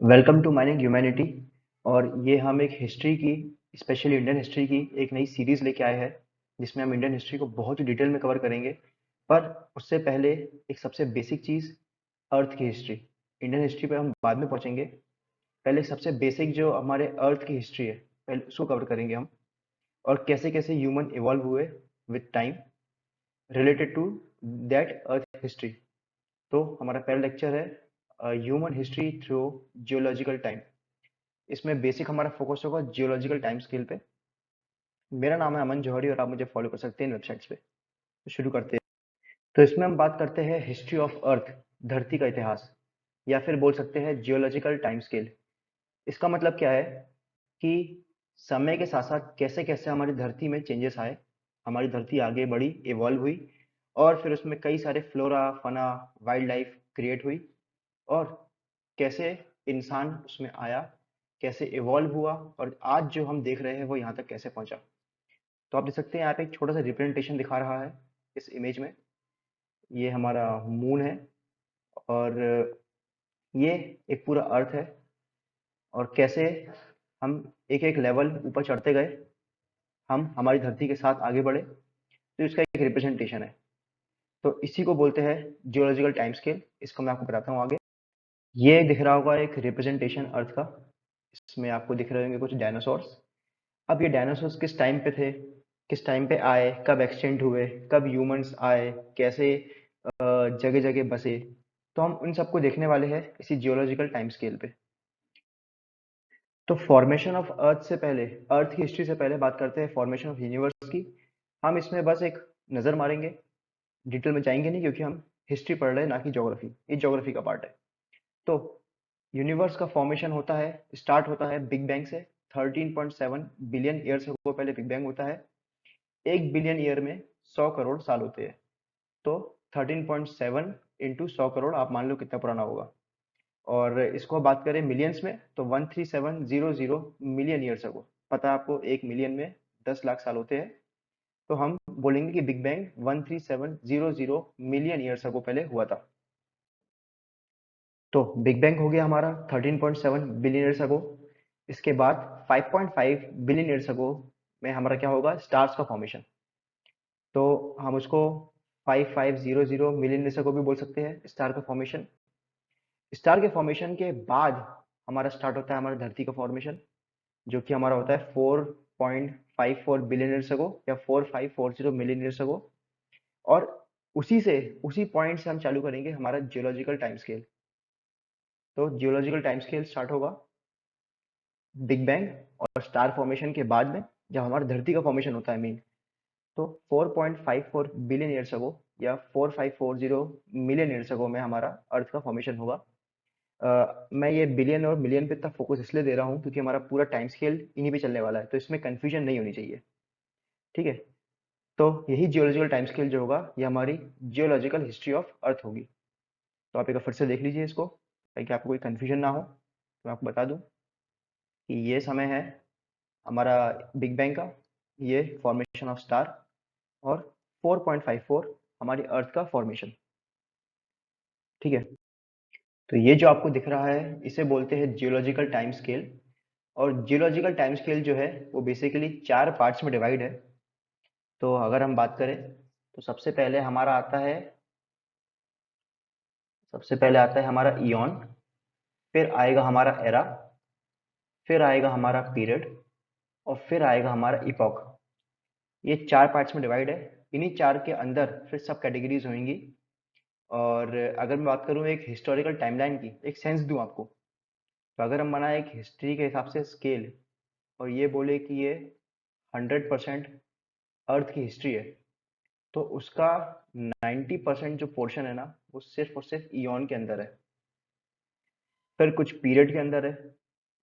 Welcome to mining humanity. और ये हम एक हिस्ट्री की, स्पेशली इंडियन हिस्ट्री की एक नई सीरीज लेके आए हैं जिसमें हम इंडियन हिस्ट्री को बहुत ही डिटेल में कवर करेंगे। पर उससे पहले एक सबसे बेसिक चीज़, अर्थ की हिस्ट्री। इंडियन हिस्ट्री पे हम बाद में पहुंचेंगे। पहले सबसे बेसिक जो हमारे अर्थ की हिस्ट्री है, पहले उसको कवर करेंगे हम, और कैसे कैसे ह्यूमन इवॉल्व हुए with time related to that earth history. तो हमारा पहला लेक्चर है human history through geological time. इसमें बेसिक हमारा फोकस होगा जियोलॉजिकल टाइम स्केल पे। मेरा नाम है अमन जौहरी और आप मुझे फॉलो कर सकते हैं इन वेबसाइट्स पे। तो शुरू करते हैं। तो इसमें हम बात करते हैं हिस्ट्री ऑफ अर्थ, धरती का इतिहास, या फिर बोल सकते हैं जियोलॉजिकल टाइम स्केल। इसका मतलब क्या है कि समय के साथ साथ कैसे कैसे हमारी धरती में चेंजेस आए, हमारी धरती आगे बढ़ी, इवॉल्व हुई, और फिर उसमें कई सारे फ्लोरा फना, वाइल्ड लाइफ क्रिएट हुई, और कैसे इंसान उसमें आया, कैसे इवॉल्व हुआ, और आज जो हम देख रहे हैं वो यहाँ तक कैसे पहुंचा। तो आप देख सकते हैं यहाँ पे एक छोटा सा रिप्रेजेंटेशन दिखा रहा है इस इमेज में। ये हमारा मून है, और ये एक पूरा अर्थ है, और कैसे हम एक एक लेवल ऊपर चढ़ते गए, हम हमारी धरती के साथ आगे बढ़े। तो इसका एक रिप्रेजेंटेशन है। तो इसी को बोलते हैं जियोलॉजिकल टाइम स्केल। इसको मैं आपको बताता हूँ आगे। ये दिख रहा होगा एक रिप्रेजेंटेशन अर्थ का। इसमें आपको दिख रहे होंगे कुछ डायनासोर्स। अब ये डायनासोर्स किस टाइम पे थे, किस टाइम पे आए, कब एक्सटेंट हुए, कब ह्यूमंस आए, कैसे जगह जगह बसे, तो हम उन सबको देखने वाले हैं इसी जियोलॉजिकल टाइम स्केल पे। तो फॉर्मेशन ऑफ अर्थ से पहले, अर्थ की हिस्ट्री से पहले बात करते हैं फॉर्मेशन ऑफ यूनिवर्स की। हम इसमें बस एक नज़र मारेंगे, डिटेल में जाएंगे नहीं, क्योंकि हम हिस्ट्री पढ़ रहे हैं ना कि ज्योग्राफी। ये ज्योग्राफी का पार्ट है। तो यूनिवर्स का फॉर्मेशन होता है, स्टार्ट होता है बिग बैंग से। 13.7 बिलियन ईयर से पहले बिग बैंग होता है। 1 बिलियन ईयर में 100 करोड़ साल होते हैं। तो 13.7 इंटू 100 करोड़, आप मान लो कितना पुराना होगा। और इसको बात करें मिलियंस में, तो 13700 मिलियन ईयर्स अगो। पता है आपको 1 मिलियन में 10 लाख साल होते हैं। तो हम बोलेंगे कि big bang 13700 million years ago पहले हुआ था। तो बिग बैंग हो गया हमारा 13.7 बिलियन ईयर्स अगो। इसके बाद 5.5 बिलियन ईयर्स अगो में हमारा क्या होगा, स्टार्स का फॉर्मेशन। तो हम उसको 5500 मिलियन ईयर्स अगो भी बोल सकते हैं, स्टार का फॉर्मेशन। स्टार के फॉर्मेशन के बाद हमारा स्टार्ट होता है हमारा धरती का फॉर्मेशन, जो कि हमारा होता है 4.54 बिलियन ईयर्स अगो या 4540 मिलियन ईयर्स अगो। और उसी पॉइंट से हम चालू करेंगे हमारा जियोलॉजिकल टाइम स्केल। तो जियोलॉजिकल टाइम स्केल स्टार्ट होगा बिग बैंग और स्टार फॉर्मेशन के बाद में, जब हमारा धरती का फॉर्मेशन होता है मेन। तो 4.54 बिलियन ईयर्स अगो या 4540 मिलियन ईयर्स अगो में हमारा अर्थ का फॉर्मेशन होगा। मैं ये बिलियन और मिलियन पे इतना फोकस इसलिए दे रहा हूँ क्योंकि हमारा पूरा टाइम स्केल इन्हीं पे चलने वाला है, तो इसमें कंफ्यूजन नहीं होनी चाहिए। ठीक है। तो यही जियोलॉजिकल टाइम स्केल जो होगा, ये हमारी जियोलॉजिकल हिस्ट्री ऑफ अर्थ होगी। तो आप एक बार फिर से देख लीजिए इसको, ताकि आपको कोई कंफ्यूजन ना हो। तो मैं आपको बता दूं कि ये समय है हमारा बिग बैंग का, ये फॉर्मेशन ऑफ स्टार, और 4.54 हमारी अर्थ का फॉर्मेशन। ठीक है। तो ये जो आपको दिख रहा है इसे बोलते हैं जियोलॉजिकल टाइम स्केल। और जियोलॉजिकल टाइम स्केल जो है वो बेसिकली 4 पार्ट्स में डिवाइड है। तो अगर हम बात करें, तो सबसे पहले आता है हमारा ईयन, फिर आएगा हमारा एरा, फिर आएगा हमारा पीरियड, और फिर आएगा हमारा इपॉक। ये 4 पार्ट्स में डिवाइड है। इन्हीं 4 के अंदर फिर सब कैटेगरीज होंगी। और अगर मैं बात करूँ एक हिस्टोरिकल टाइमलाइन की, एक सेंस दूं आपको, तो अगर हम बनाए एक हिस्ट्री के हिसाब से स्केल, और ये बोले कि ये 100% अर्थ की हिस्ट्री है, तो उसका 90% जो पोर्शन है ना, वो सिर्फ और सिर्फ ईयन के अंदर है। फिर कुछ पीरियड के अंदर है,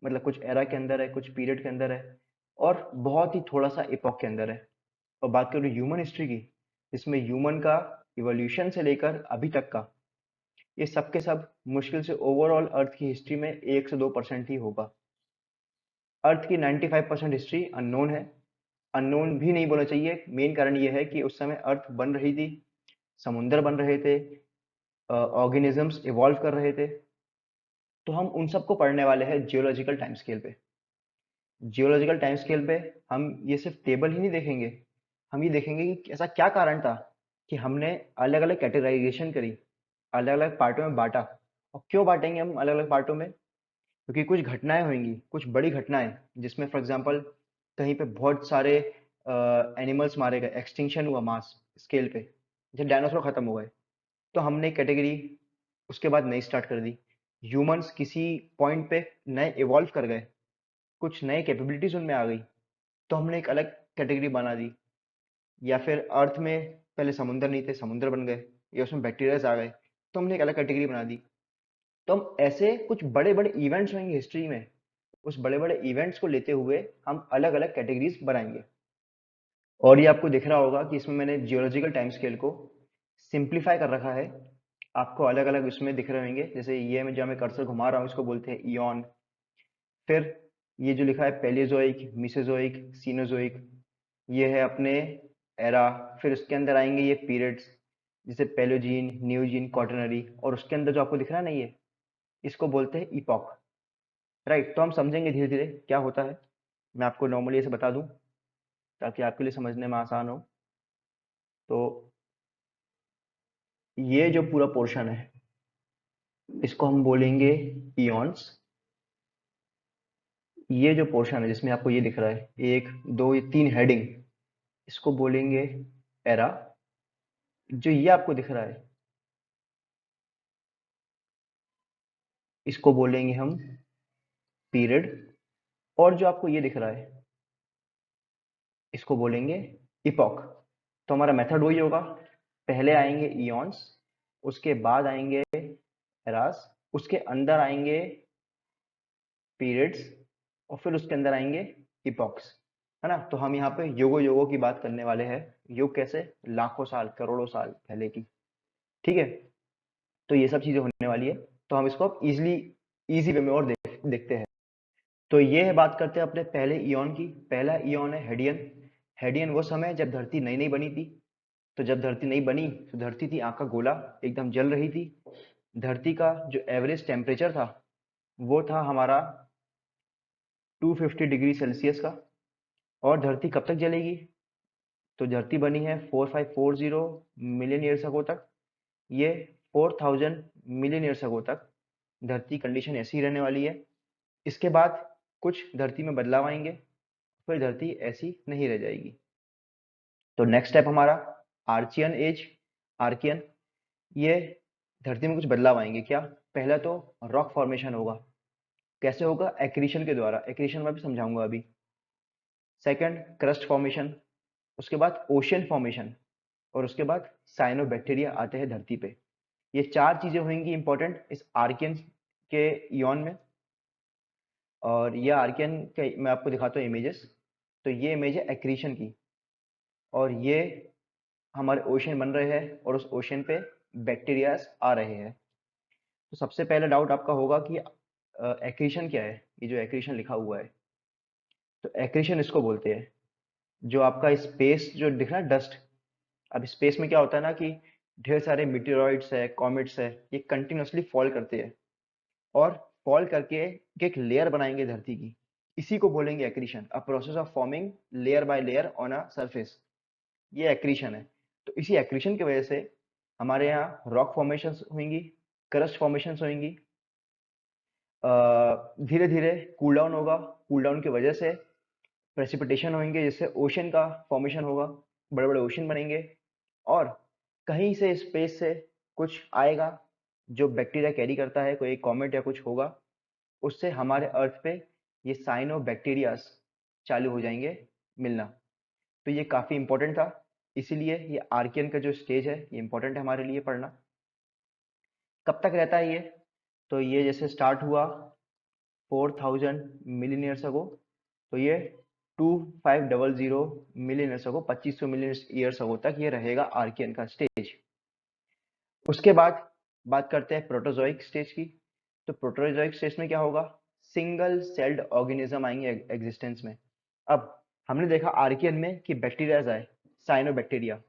मतलब कुछ एरा के अंदर है, कुछ पीरियड के अंदर है, और बहुत ही थोड़ा सा इपॉक के अंदर है। और बात करूँ ह्यूमन हिस्ट्री की, जिसमें ह्यूमन का इवोल्यूशन से लेकर अभी तक का, ये सब के सब मुश्किल से ओवरऑल अर्थ की हिस्ट्री में 1 से 2% ही होगा। अर्थ की 95% हिस्ट्री अननोन है। अननोन भी नहीं बोलना चाहिए, मेन कारण ये है कि उस समय अर्थ बन रही थी, समुंदर बन रहे थे, ऑर्गेनिजम्स इवॉल्व कर रहे थे। तो हम उन सबको पढ़ने वाले हैं जियोलॉजिकल टाइम स्केल पे। जियोलॉजिकल टाइम स्केल पे हम ये सिर्फ टेबल ही नहीं देखेंगे, हम ये देखेंगे कि ऐसा क्या कारण था कि हमने अलग अलग कैटेगराइजेशन करी, अलग अलग पार्टों में बांटा। और क्यों बांटेंगे हम अलग अलग पार्टों में? क्योंकि कुछ घटनाएं होंगी, कुछ बड़ी घटनाएं, जिसमें फॉर एग्जांपल कहीं पे बहुत सारे एनिमल्स मारे गए, एक्सटिंक्शन हुआ मास स्केल पे, जब डायनासोर खत्म हो गए, तो हमने कैटेगरी उसके बाद नई स्टार्ट कर दी। ह्यूमंस किसी पॉइंट पे नए इवॉल्व कर गए, कुछ नए कैपेबिलिटीज उनमें आ गई, तो हमने एक अलग कैटेगरी बना दी। या फिर अर्थ में पहले समुंदर नहीं थे, समुद्र बन गए, या उसमें बैक्टीरियाज आ गए, तो हमने एक अलग कैटेगरी बना दी। तो हम ऐसे कुछ बड़े बड़े इवेंट्स होंगे हिस्ट्री में, उस बड़े बड़े इवेंट्स को लेते हुए हम अलग अलग कैटेगरीज बनाएंगे। और ये आपको दिख रहा होगा कि इसमें मैंने जियोलॉजिकल टाइम स्केल को सिंप्लीफाई कर रखा है। आपको अलग अलग इसमें दिख रहे होंगे, जैसे ये मैं जो मैं कर्सर घुमा रहा हूँ इसको बोलते हैं ईयन। फिर ये जो लिखा है पेलियोजोइक, मीसोजोइक, सीनोजोइक, ये है अपने एरा। फिर उसके अंदर आएंगे ये पीरियड्स, जैसे पेलोजीन, न्यूजीन, क्वाटरनरी, और उसके अंदर जो आपको दिख रहा है ना, ये इसको बोलते हैं इपॉक। राइट, तो हम समझेंगे धीरे धीरे क्या होता है। मैं आपको नॉर्मली ऐसे बता दूं ताकि आपके लिए समझने में आसान हो। तो ये जो पूरा पोर्शन है इसको हम बोलेंगे इयॉन्स। ये जो पोर्शन है जिसमें आपको ये दिख रहा है, एक दो ये तीन हेडिंग, इसको बोलेंगे एरा। जो ये आपको दिख रहा है इसको बोलेंगे हम पीरियड। और जो आपको ये दिख रहा है इसको बोलेंगे इपॉक। तो हमारा मेथड वही होगा, पहले आएंगे इयॉन्स, उसके बाद आएंगे एरास, उसके अंदर आएंगे पीरियड्स, और फिर उसके अंदर आएंगे इपॉक्स, है ना। तो हम यहाँ पे युगों युगों की बात करने वाले हैं। युग कैसे? लाखों साल, करोड़ों साल पहले की। ठीक है, तो ये सब चीजें होने वाली है। तो हम इसको अब इजी वे में और देखते हैं। तो ये है, बात करते हैं अपने पहले इयॉन की। पहला इयॉन है हेडियन। हेडियन वो समय जब धरती नई नई बनी थी। तो जब धरती नई बनी तो धरती थी आँख का गोला, एकदम जल रही थी। धरती का जो एवरेज टेम्परेचर था वो था हमारा 250 डिग्री सेल्सियस का। और धरती कब तक जलेगी? तो धरती बनी है 4540 मिलियन ईयर्स अगो तक। ये 4000 मिलियन ईयर्स अगो तक धरती कंडीशन ऐसी ही रहने वाली है। इसके बाद कुछ धरती में बदलाव आएंगे, फिर धरती ऐसी नहीं रह जाएगी। तो नेक्स्ट स्टेप हमारा आर्चियन एज। आर्कियन, ये धरती में कुछ बदलाव आएंगे। क्या? पहला तो रॉक फॉर्मेशन होगा। कैसे होगा? एक्रीशन के द्वारा। एक्रीशन मैं भी समझाऊंगा अभी। Second, crust formation. उसके बाद ओशियन फॉर्मेशन। और उसके बाद साइनोबैक्टीरिया आते हैं धरती पे। ये चार चीजें होंगी इंपॉर्टेंट इस आर्कियन के इयॉन में। और ये आर्कियन के मैं आपको दिखाता हूँ इमेजेस। तो ये इमेज है एक्रीशन की, और ये हमारे ओशन बन रहे हैं और उस ओशन पे बैक्टीरियाज आ रहे हैं। तो सबसे पहला डाउट आपका होगा कि एक्रीशन क्या है? ये जो एक्रीशन लिखा हुआ है, तो एक्रीशन इसको बोलते हैं, जो आपका स्पेस जो दिख रहा है डस्ट। अब स्पेस में क्या होता है ना कि ढेर सारे मीटेरॉइड्स है, कॉमेट्स है, ये कंटिन्यूअसली फॉल करते हैं, और फॉल करके एक लेयर बनाएंगे धरती की। इसी को बोलेंगे accretion, a process of forming layer by layer on a surface. ये एक्रीशन है। तो इसी एक्रीशन की वजह से हमारे यहाँ रॉक फॉर्मेशंस होंगी, क्रस्ट फॉर्मेशंस होंगी। धीरे धीरे कूल डाउन होगा, कूल डाउन की वजह से प्रेसिपिटेशन होंगे, जिससे ओशन का फॉर्मेशन होगा, बड़े बड़े ओशन बनेंगे। और कहीं से स्पेस से कुछ आएगा जो बैक्टीरिया कैरी करता है, कोई कॉमेट या कुछ होगा, उससे हमारे अर्थ पे ये साइनो बैक्टीरियाज चालू हो जाएंगे मिलना। तो ये काफ़ी इंपॉर्टेंट था, इसीलिए ये आर्कियन का जो स्टेज है ये इंपॉर्टेंट है हमारे लिए पढ़ना। कब तक रहता है ये? तो ये जैसे स्टार्ट हुआ 4000 मिलियन ईयर्स अगो, तो ये 2500 million years ago, 2500 million years ago तक ये रहेगा आर्कियन का स्टेज। उसके बाद बात करते हैं प्रोटोजोइक स्टेज की। तो प्रोटोजोइक स्टेज में क्या होगा? सिंगल सेल्ड ऑर्गेनिज्म आएंगे एग्जिस्टेंस में। अब हमने देखा आर्कियन में कि बैक्टीरियाज आए, साइनोबैक्टीरिया।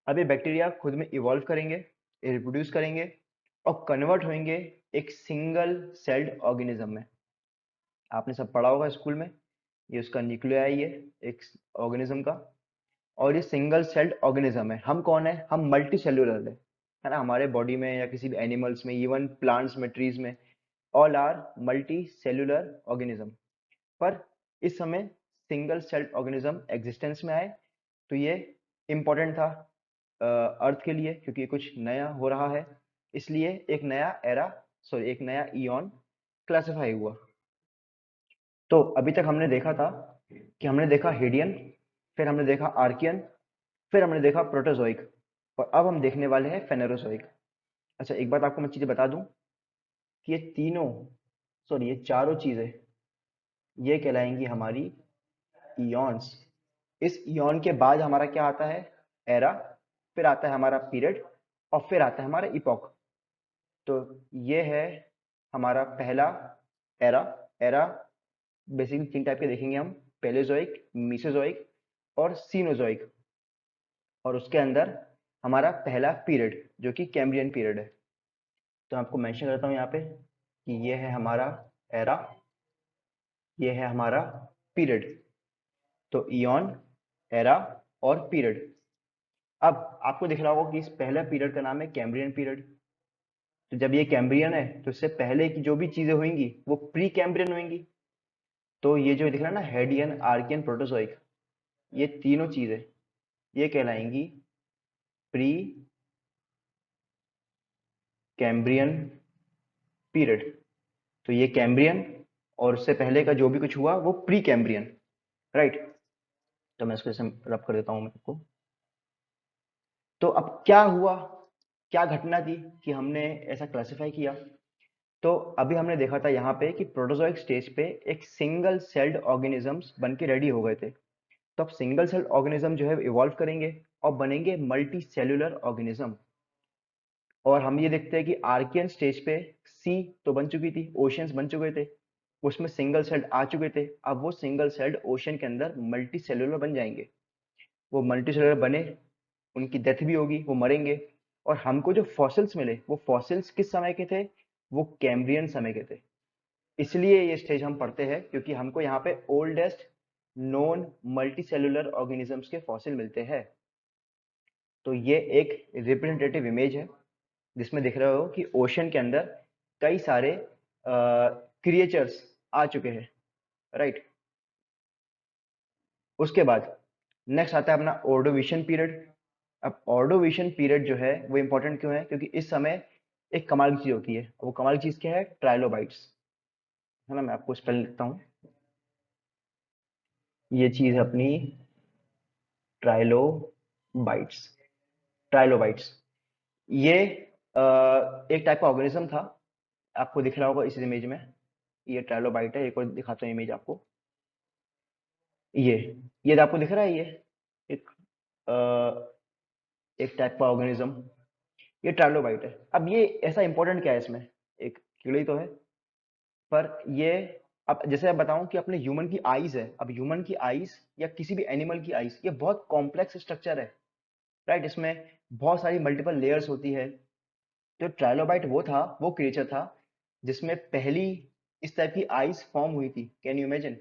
अब ये बैक्टीरिया खुद में इवॉल्व करेंगे, रिप्रोड्यूस करेंगे और कन्वर्ट होंगे एक सिंगल सेल्ड ऑर्गेनिज्म में। आपने सब पढ़ा होगा स्कूल में, ये उसका न्यूक्लियाई है एक ऑर्गेनिज्म का, और ये सिंगल सेल्ड ऑर्गेनिज्म है। हम कौन है? हम मल्टी सेल्यूलर है ना, हमारे बॉडी में या किसी भी एनिमल्स में, इवन प्लांट्स में, ट्रीज में, all are multicellular organism. पर इस समय सिंगल सेल्ड ऑर्गेनिज्म एग्जिस्टेंस में आए, तो ये इम्पोर्टेंट था अर्थ के लिए, क्योंकि कुछ नया हो रहा है, इसलिए एक नया एरा, सॉरी एक नया इयॉन क्लासिफाई हुआ। तो अभी तक हमने देखा था कि हमने देखा हेडियन, फिर हमने देखा आर्कियन, फिर हमने देखा प्रोटोजोइक, और अब हम देखने वाले हैं फेनेरोजोइक। अच्छा, एक बात आपको मैं चीजें बता दूं कि ये तीनों, सॉरी ये चारों चीजें, ये कहलाएंगी हमारी इयॉन्स। इस इयॉन के बाद हमारा क्या आता है? एरा, फिर आता है हमारा पीरियड, और फिर आता है हमारा इपॉक। तो ये है हमारा पहला एरा। एरा बेसिकली तीन टाइप के देखेंगे हम, पेलेजोइक, मीसोजोइक और सीनोजोइक। और उसके अंदर हमारा पहला पीरियड जो कि कैम्ब्रियन पीरियड है। तो मैं आपको मेंशन करता हूँ यहाँ पे कि ये है हमारा एरा, ये है हमारा पीरियड। तो इयॉन, एरा और पीरियड। अब आपको दिख रहा होगा कि इस पहला पीरियड का नाम है कैम्ब्रियन पीरियड। तो जब ये कैम्ब्रियन है तो इससे पहले की जो भी चीजें होंगी वो प्री कैम्ब्रियन होंगी। तो ये जो दिख रहा है ना, हेडियन, आर्कियन, प्रोटोजोइक, ये तीनों चीजें ये कहलाएंगी प्री कैम्ब्रियन पीरियड। तो ये कैम्ब्रियन, और उससे पहले का जो भी कुछ हुआ वो प्री कैम्ब्रियन, राइट। तो मैं इसको ऐसे रब कर देता हूँ मैं आपको। तो अब क्या हुआ, क्या घटना थी कि हमने ऐसा क्लासिफाई किया? तो अभी हमने देखा था यहाँ पे कि प्रोटोजोइक स्टेज पे एक सिंगल सेल्ड ऑर्गेनिजम्स बन के रेडी हो गए थे। तो अब सिंगल सेल्ड ऑर्गेनिज्म जो है इवॉल्व करेंगे और बनेंगे मल्टी सेल्यूलर ऑर्गेनिज्म। और हम ये देखते हैं कि आर्कियन स्टेज पे सी तो बन चुकी थी, ओशियंस बन चुके थे, उसमें सिंगल सेल्ड आ चुके थे। अब वो सिंगल सेल्ड ओशन के अंदर मल्टी सेल्यूलर बन जाएंगे। वो मल्टी सेल्यूलर बने, उनकी डेथ भी होगी, वो मरेंगे। और हमको जो फॉसिल्स मिले वो फॉसिल्स किस समय के थे? वो कैम्ब्रियन समय के थे। इसलिए ये स्टेज हम पढ़ते हैं, क्योंकि हमको यहाँ पे ओल्डेस्ट नोन मल्टीसेल्युलर ऑर्गेनिजम्स के फॉसिल मिलते हैं। तो ये एक रिप्रेजेंटेटिव इमेज है जिसमें दिख रहे हो कि ओशन के अंदर कई सारे क्रिएचर्स आ चुके हैं, राइट। उसके बाद नेक्स्ट आता है अपना ऑर्डोविशन पीरियड। अब ऑर्डोविशन पीरियड जो है वो इंपॉर्टेंट क्यों है? क्योंकि इस समय एक कमाल की चीज होती है। वो कमाल की चीज क्या है? ट्राइलोबाइट्स, है ना। मैं आपको स्पेल लिखता हूँ। ये चीज है अपनी ट्राइलोबाइट्स। ट्राइलोबाइट्स ये एक टाइप का ऑर्गेनिज्म था, आपको दिख रहा होगा इस इमेज में। ये ट्राइलोबाइट है। एक और दिखाता हूँ इमेज आपको। ये ये आपको दिख रहा है, ये एक एक टाइप का ऑर्गेनिज्म, ये ट्राइलोबाइट है। अब ये ऐसा इंपॉर्टेंट क्या है इसमें? एक कीड़ा ही तो है, पर ये, अब जैसे आप बताऊं कि अपने ह्यूमन की आईज है, अब ह्यूमन की आईज या किसी भी एनिमल की आईज, ये बहुत कॉम्प्लेक्स स्ट्रक्चर है, राइट। इसमें बहुत सारी मल्टीपल लेयर्स होती है। तो ट्राइलोबाइट वो था, वो क्रिएचर था जिसमें पहली इस टाइप की आईज फॉर्म हुई थी। Can you imagine?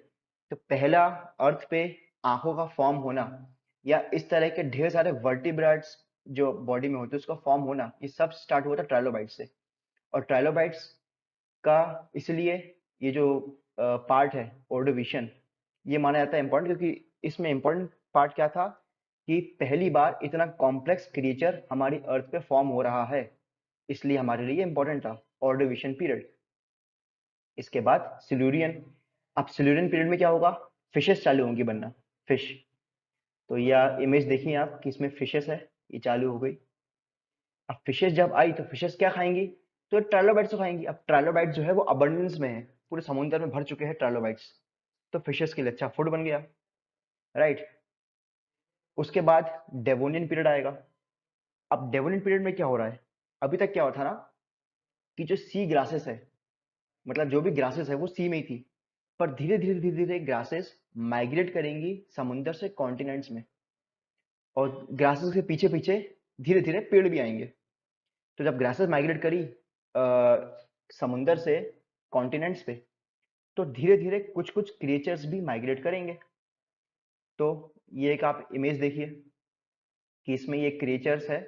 तो पहला अर्थ पे आंखों का फॉर्म होना, या इस तरह के ढेर सारे वर्टिब्रेट्स जो बॉडी में होते हैं उसका फॉर्म होना, ये सब स्टार्ट हुआ था ट्राइलोबाइट से। और ट्राइलोबाइट्स का इसलिए ये जो पार्ट है ऑर्डोविशन, ये माना जाता है इंपॉर्टेंट, क्योंकि इसमें इंपॉर्टेंट पार्ट क्या था कि पहली बार इतना कॉम्प्लेक्स क्रिएचर हमारी अर्थ पे फॉर्म हो रहा है, इसलिए हमारे लिए इंपॉर्टेंट था ऑर्डोविशन पीरियड। इसके बाद सिल्यूरियन। अब सिल्यूरियन पीरियड में क्या होगा? फिशेस चालू होंगी बनना, फिश। तो यह इमेज देखिए आप कि इसमें फिशेस है, ये चालू हो गई। अब फिशेस जब आई तो फिशेस क्या खाएंगी? तो ट्राइलोबाइट्स को खाएंगी। अब ट्राइलोबाइट जो है वो अबंडेंस में है, पूरे समुद्र में भर चुके हैं ट्राइलोबाइट्स। तो फिशेस के लिए अच्छा फूड बन गया, राइट। उसके बाद डेवोनियन पीरियड आएगा। अब डेवोनियन पीरियड में क्या हो रहा है? अभी तक क्या होता ना कि जो सी ग्रासेस है, मतलब जो भी ग्रासेस है वो सी में ही थी, पर धीरे धीरे धीरे धीरे ग्रासेस माइग्रेट करेंगी समुद्र से कॉन्टिनेंट्स में, और ग्रासेस के पीछे पीछे धीरे धीरे पेड़ भी आएंगे। तो जब ग्रासेस माइग्रेट करी समुंदर से कॉन्टिनेंट्स पे, तो धीरे धीरे कुछ कुछ क्रिएचर्स भी माइग्रेट करेंगे। तो ये एक आप इमेज देखिए कि इसमें ये क्रिएचर्स है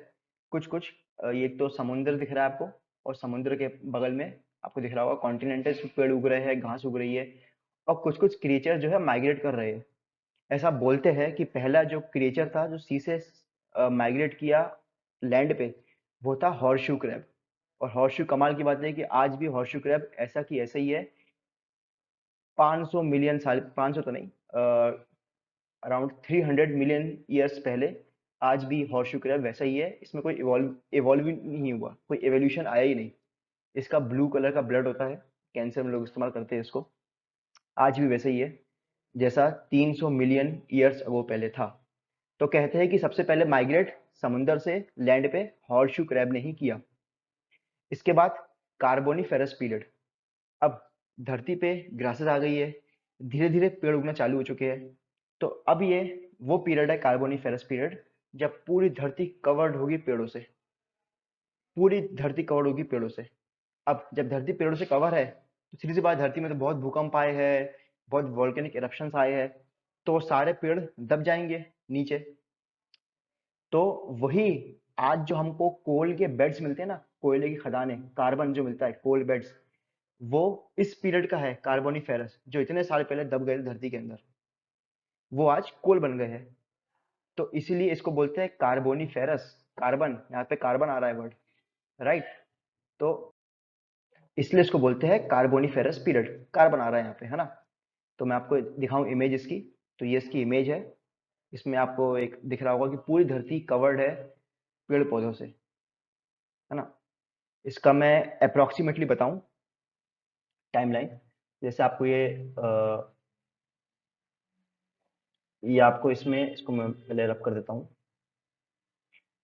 कुछ कुछ। ये तो समुंदर दिख रहा है आपको, और समुद्र के बगल में आपको दिख रहा होगा कॉन्टिनेंट है, इसमें पेड़ उग रहे हैं, घास उग रही है, और कुछ कुछ क्रिएचर जो है माइग्रेट कर रहे हैं। ऐसा बोलते हैं कि पहला जो क्रिएचर था जो सी से माइग्रेट किया लैंड पे, वो था हॉर्सशू क्रैब। और हॉर्सशू, कमाल की बात है कि आज भी हॉर्सशू क्रैब ऐसा की ऐसा ही है। 500 मिलियन साल, 500 तो नहीं, अराउंड 300 मिलियन ईयर्स पहले आज भी हॉर्सशू क्रैब वैसा ही है। इसमें कोई इवॉल्व ही नहीं हुआ, कोई एवोल्यूशन आया ही नहीं। इसका ब्लू कलर का ब्लड होता है, कैंसर में लोग इस्तेमाल करते हैं इसको। आज भी वैसे ही है जैसा 300 मिलियन ईयर्स अगो पहले था। तो कहते हैं कि सबसे पहले माइग्रेट समुंदर से लैंड पे हॉर्सशू क्रैब ने ही किया। इसके बाद कार्बोनिफेरस पीरियड। अब धरती पे ग्रासेस आ गई है, धीरे धीरे पेड़ उगना चालू हो चुके हैं। तो अब ये वो पीरियड है कार्बोनिफेरस पीरियड, जब पूरी धरती कवर्ड होगी पेड़ों से। पूरी धरती कवर्ड होगी पेड़ों से। अब जब धरती पेड़ों से कवर है, तो सीधी सी बात, धरती में तो बहुत भूकंप आए हैं, बहुत वॉल्केनिक इरप्शंस आए हैं, तो वो सारे पेड़ दब जाएंगे नीचे। तो वही आज जो हमको कोल के बेड्स मिलते हैं ना, कोयले की खदानें, कार्बन जो मिलता है, कोल बेड्स, वो इस पीरियड का है, कार्बोनिफेरस, जो इतने साल पहले दब गए थे धरती के अंदर, वो आज कोल बन गए हैं। तो इसीलिए इसको बोलते हैं कार्बोनिफेरस। कार्बन, यहाँ पे कार्बन आ रहा है वर्ड, राइट। तो इसलिए इसको बोलते हैं कार्बोनिफेरस पीरियड, कार्बन आ रहा है यहाँ पे, है ना। तो मैं आपको दिखाऊं इमेज इसकी। तो ये इसकी इमेज है। इसमें आपको एक दिख रहा होगा कि पूरी धरती कवर्ड है पेड़ पौधों से, है ना। इसका मैं अप्रोक्सीमेटली बताऊं टाइमलाइन, जैसे आपको ये आपको इसमें, इसको मैं पहले रब कर देता हूँ।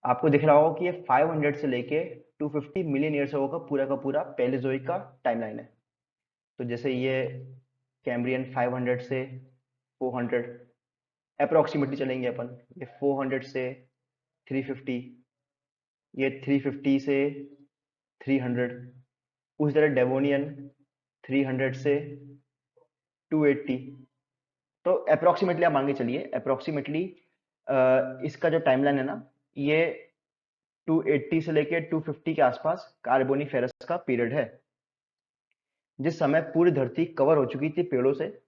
आपको दिख रहा होगा कि ये 500 से लेके 250 मिलियन ईयर्स का पूरा पैलेजोइक का टाइमलाइन है। तो जैसे ये कैम्ब्रियन 500 से 400 अप्रोक्सीमेटली चलेंगे अपन। ये 400 से 350, ये 350 से 300, उस तरह डेवोनियन 300 से 280। तो अप्रोक्सीमेटली आप मान के चलिए, अप्रोक्सीमेटली इसका जो टाइमलाइन है ना, ये 280 से लेके 250 के आसपास कार्बोनिफेरस का पीरियड है, जिस समय पूरी धरती कवर हो चुकी थी पेड़ों से।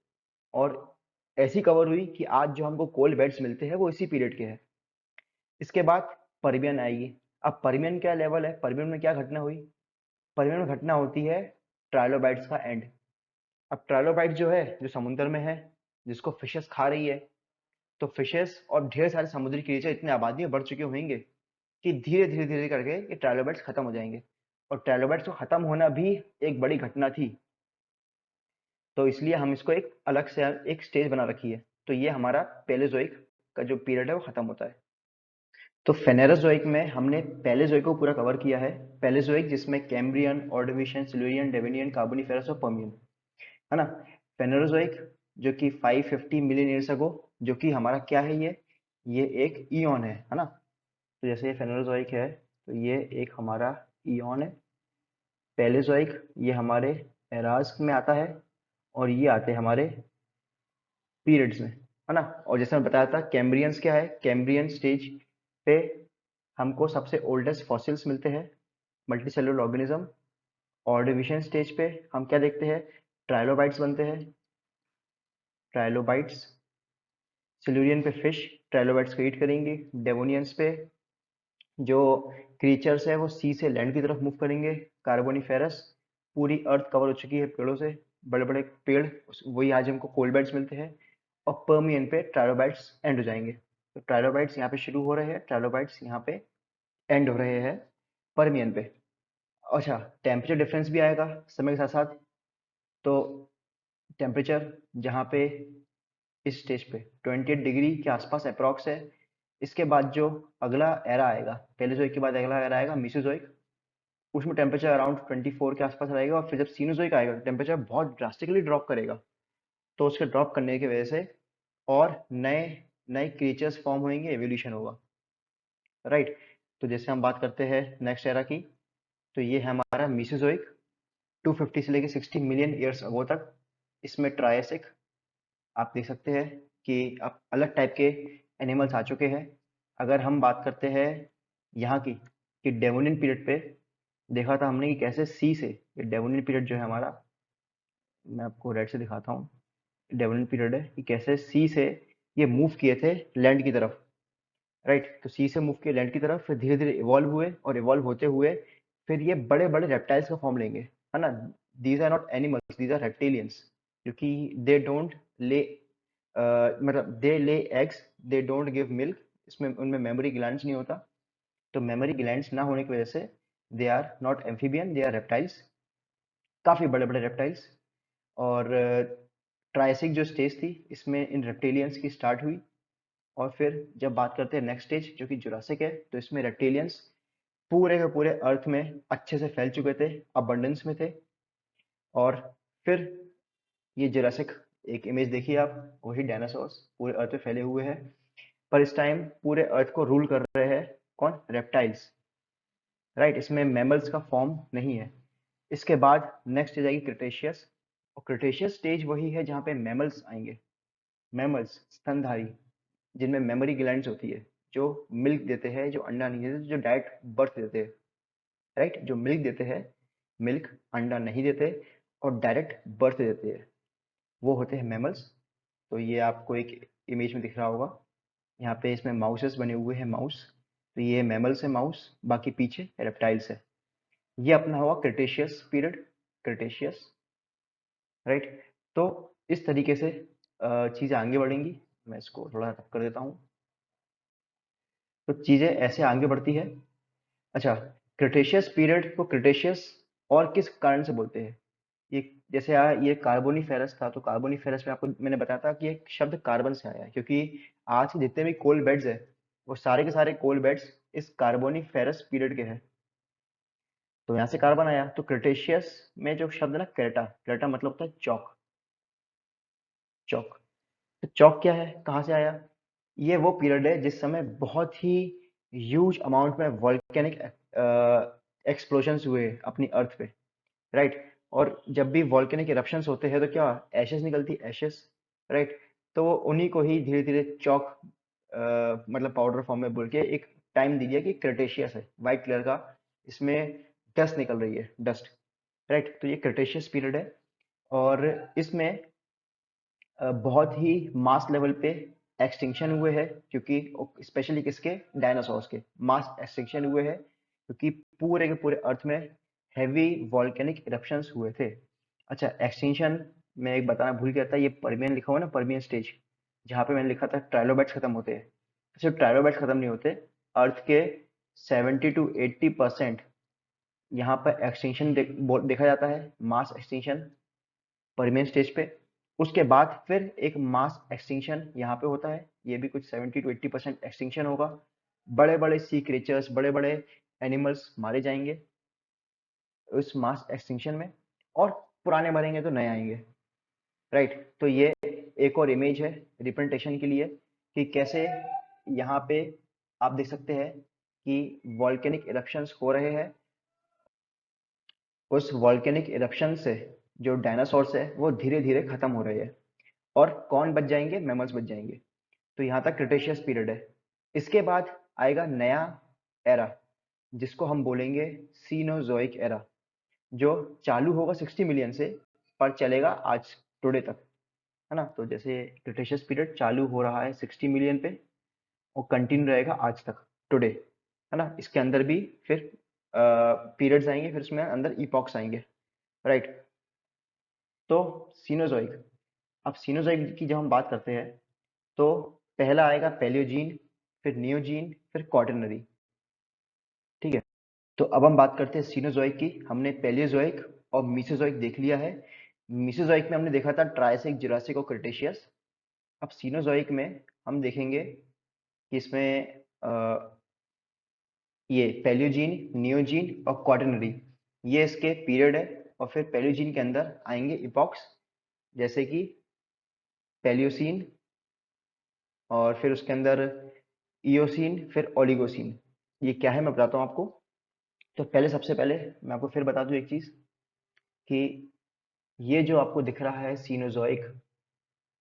और ऐसी कवर हुई कि आज जो हमको कोल्ड बेड्स मिलते हैं वो इसी पीरियड के हैं। इसके बाद पर्मियन आएगी। अब पर्मियन क्या लेवल है, पर्मियन में क्या घटना हुई? पर्मियन में घटना होती है ट्राइलोबाइट्स का एंड। अब ट्राइलोबाइट जो है, जो समुद्र में है, जिसको फिशेस खा रही है, तो फिशेस और ढेर सारे समुद्री क्रिएचर इतने आबादी में बढ़ चुके होंगे कि धीरे धीरे धीरे करके ये ट्राइलोबाइट्स खत्म हो जाएंगे। और ट्राइलोबाइट्स को खत्म होना भी एक बड़ी घटना थी। तो इसलिए हम इसको एक अलग से एक स्टेज बना रखी है। तो ये हमारा पेलेजोइक का जो पीरियड है वो खत्म होता है। तो फेनेरोजोइक में हमने पैलेजोइक को पूरा कवर किया है। पैलेजोइक जिसमें कैम्ब्रियन, ऑर्डोविशियन, सिल्यूरियन, डेविनियन, कार्बोनिफेरस और पर्मियन, है ना। फेनेरोजोइक जो कि 550 मिलियन ईयर्स अगो, जो कि हमारा क्या है, ये एक ईओन है ना। तो जैसे ये फेनेरोजोइक है, तो ये एक हमारा ईओन है। पैलेजोइक ये हमारे एराज में आता है, और ये आते हैं हमारे पीरियड्स में, है ना। और जैसे मैं बताया था, कैम्ब्रियंस क्या है, कैम्ब्रियन स्टेज पे हमको सबसे ओल्डेस्ट फॉसिल्स मिलते हैं, मल्टीसेलुलर ऑर्गेनिज्म। ऑर्डोविशियन स्टेज पे हम क्या देखते हैं, ट्राइलोबाइट्स बनते हैं, ट्राइलोबाइट्स। सिल्यूरियन पे फिश ट्राइलोबाइट्स को ईट करेंगे। डेवोनियंस पे जो क्रीचर्स है वो सी से लैंड की तरफ मूव करेंगे। कार्बोनिफेरस, पूरी अर्थ कवर हो चुकी है पेड़ों से, बड़े बड़े पेड़, वही आज हमको कोल्ड बेड्स मिलते हैं। और पर्मियन पे ट्राइलोबाइट्स एंड हो जाएंगे। तो ट्राइलोबाइट्स यहाँ पे शुरू हो रहे हैं, ट्राइलोबाइट्स यहाँ पे एंड हो रहे हैं पर्मियन पे। अच्छा, टेम्परेचर डिफरेंस भी आएगा समय के साथ साथ। तो टेम्परेचर जहाँ पे इस स्टेज पे 28 डिग्री के आसपास अप्रॉक्स है। इसके बाद जो अगला एरा आएगा, पेलेजोइक के बाद अगला एरा आएगा मीसोजोइक, उसमें टेम्परेचर अराउंड 24 के आसपास रहेगा। और फिर जब सीनोजोइक आएगा, टेम्परेचर बहुत ड्रास्टिकली ड्रॉप करेगा। तो उसके ड्रॉप करने की वजह से और नए नए क्रिएचर्स फॉर्म होंगे, एवोल्यूशन होगा, राइट। तो जैसे हम बात करते हैं नेक्स्ट एरा की, तो ये है हमारा मीसोजोइक। 250 से लेके 60 मिलियन ईयर्स अगो तक इसमें ट्रायसिक आप देख सकते हैं कि अब अलग टाइप के एनिमल्स आ चुके हैं। अगर हम बात करते हैं यहाँ की कि डेवोनियन पीरियड पे देखा था हमने कि कैसे सी से, ये डेवोनियन पीरियड जो है हमारा, मैं आपको रेड से दिखाता हूँ, डेवोनियन पीरियड है कि कैसे सी से ये मूव किए थे लैंड की तरफ, राइट। तो सी से मूव किए लैंड की तरफ, फिर धीरे धीरे इवॉल्व हुए और इवॉल्व होते हुए फिर ये बड़े बड़े रेप्टाइल्स का फॉर्म लेंगे, है ना। These are not animals, these are reptilians, क्योंकि दे डोंट ले मतलब they lay eggs, they don't give milk, इसमें उनमें मेमोरी ग्लैंड्स नहीं होता। तो मेमोरी ग्लैंड्स ना होने की वजह से they are not amphibian, they are reptiles, काफी बड़े बड़े रेप्टाइल्स। और ट्रायसिक जो स्टेज थी इसमें इन रेप्टिलियंस की स्टार्ट हुई। और फिर जब बात करते हैं नेक्स्ट स्टेज जो कि जुरासिक है, तो इसमें रेप्टिलियंस पूरे के पूरे अर्थ में अच्छे से फैल चुके थे, अबंडेंस में थे। और फिर ये जुरासिक एक इमेज देखिए आप, वही डायनासोर्स पूरे अर्थ पे फैले हुए हैं, पर इस टाइम पूरे अर्थ को रूल कर रहे हैं कौन? Reptiles, right. इसमें मैमल्स का फॉर्म नहीं है। इसके बाद नेक्स्ट स्टेज आएगी क्रिटेशियस, और क्रिटेशियस स्टेज वही है जहाँ पे मैमल्स आएंगे, मैमल्स स्तनधारी, जिनमें मेमोरी ग्लैंड्स होती है, जो मिल्क देते हैं, जो अंडा नहीं देते, जो डायरेक्ट बर्थ देते हैं, राइट। जो मिल्क देते हैं, मिल्क, अंडा नहीं देते और डायरेक्ट बर्थ देते हैं, वो होते हैं मैमल्स। तो ये आपको एक इमेज में दिख रहा होगा, यहाँ पे इसमें माउसेस बने हुए हैं, माउस। तो ये मैमल्स है माउस, बाकी पीछे रेप्टाइल्स है। ये अपना हुआ क्रिटेशियस पीरियड, क्रिटेशियस, राइट। तो इस तरीके से चीज़ें आगे बढ़ेंगी। मैं इसको थोड़ा रफ कर देता हूँ। तो चीज़ें ऐसे आगे बढ़ती है। अच्छा, क्रिटेशियस पीरियड को क्रिटेशियस और किस कारण से बोलते हैं? ये जैसे ये कार्बोनीफेरस था, तो कार्बोनीफेरस में आपको मैंने बताया था कि एक शब्द कार्बन से आया है, क्योंकि आज के जितने भी कोल बेड्स है वो सारे के सारे कोल बेड्स इस कार्बोनीफेरस पीरियड के हैं। तो यहाँ से कार्बन आया। तो क्रिटेशियस में जो शब्द है ना, क्रेटा, क्रेटा मतलब होता है चौक, चौक। तो चौक क्या है, कहाँ से आया? ये वो पीरियड है जिस समय बहुत ही ह्यूज अमाउंट में वॉल्केनिक एक्सप्लोजन्स हुए अपनी अर्थ पे, राइट। और जब भी वॉल्केनिक इरप्शंस होते हैं तो क्या एशेस निकलती, एशेस, राइट। तो वो उन्हीं को ही धीरे धीरे चौक मतलब पाउडर फॉर्म में बोल के एक टाइम दीजिए कि क्रिटेशियस है, वाइट कलर का, इसमें डस्ट निकल रही है, डस्ट, राइट। तो ये क्रिटेशियस पीरियड है। और इसमें बहुत ही मास लेवल पे एक्सटिंक्शन हुए हैं, क्योंकि स्पेशली किसके? डायनासोर्स के मास एक्सटिंक्शन हुए हैं, क्योंकि पूरे के पूरे अर्थ में हैवी वॉल्केनिक इरप्शंस हुए थे। अच्छा, एक्सटिंक्शन में एक बताना भूल गया था, ये पर्मियन लिखा हुआ ना, पर्मियन स्टेज, जहाँ पे मैंने लिखा था ट्राइलोबाइट्स खत्म होते हैं। सिर्फ ट्राइलोबाइट्स खत्म नहीं होते, अर्थ के 70 to 80% यहाँ पर एक्सटिंक्शन देखा जाता है, मास एक्सटिंक्शन पर्मियन स्टेज पे। उसके बाद फिर एक मास एक्सटिंक्शन यहाँ पे होता है, ये भी कुछ 70 to 80% एक्सटिंक्शन होगा। बड़े बड़े सी क्रिएचर्स, बड़े बड़े एनिमल्स मारे जाएंगे उस मास एक्सटिंक्शन में, और पुराने मरेंगे तो नए आएंगे, राइट। तो ये एक और इमेज है रिप्रेजेंटेशन के लिए कि कैसे यहाँ पे आप देख सकते हैं कि वॉल्केनिक इरप्शंस हो रहे हैं। उस वॉल्केनिक इरप्शन से जो डायनासोर्स है वो धीरे धीरे खत्म हो रहे हैं, और कौन बच जाएंगे? मैमल्स बच जाएंगे। तो यहाँ तक क्रिटेशियस पीरियड है। इसके बाद आएगा नया एरा, जिसको हम बोलेंगे सीनोजोइक एरा, जो चालू होगा 60 मिलियन से, पर चलेगा आज टुडे तक, है ना। तो जैसे क्रिटेशियस पीरियड चालू हो रहा है 60 मिलियन पे और कंटिन्यू रहेगा आज तक, टुडे, है ना। इसके अंदर भी फिर पीरियड्स आएंगे, फिर उसमें अंदर इपॉक्स आएंगे, राइट। तो सीनोजोइक, अब सीनोजोइक की जब हम बात करते हैं तो पहला आएगा पैलियोजीन, फिर नियोजीन, फिर क्वाटरनरी, ठीक है। तो अब हम बात करते हैं सीनोजोइक की। हमने पैलियोजोइक और मीसोजोइक देख लिया है। मीसोजोइक में हमने देखा था ट्रायसिक, जुरासिक और क्रिटेशियस। अब सीनोजोइक में हम देखेंगे कि इसमें ये पैलियोजीन, नियोजीन और क्वाटरनरी, ये इसके पीरियड है। और फिर पैलियोजीन के अंदर आएंगे इपॉक्स, जैसे कि पैलियोसीन, और फिर उसके अंदर इयोसीन, फिर ओलिगोसीन। ये क्या है मैं बताता हूँ आपको। तो पहले, सबसे पहले मैं आपको फिर बता दूं एक चीज, कि ये जो आपको दिख रहा है सीनोजोइक,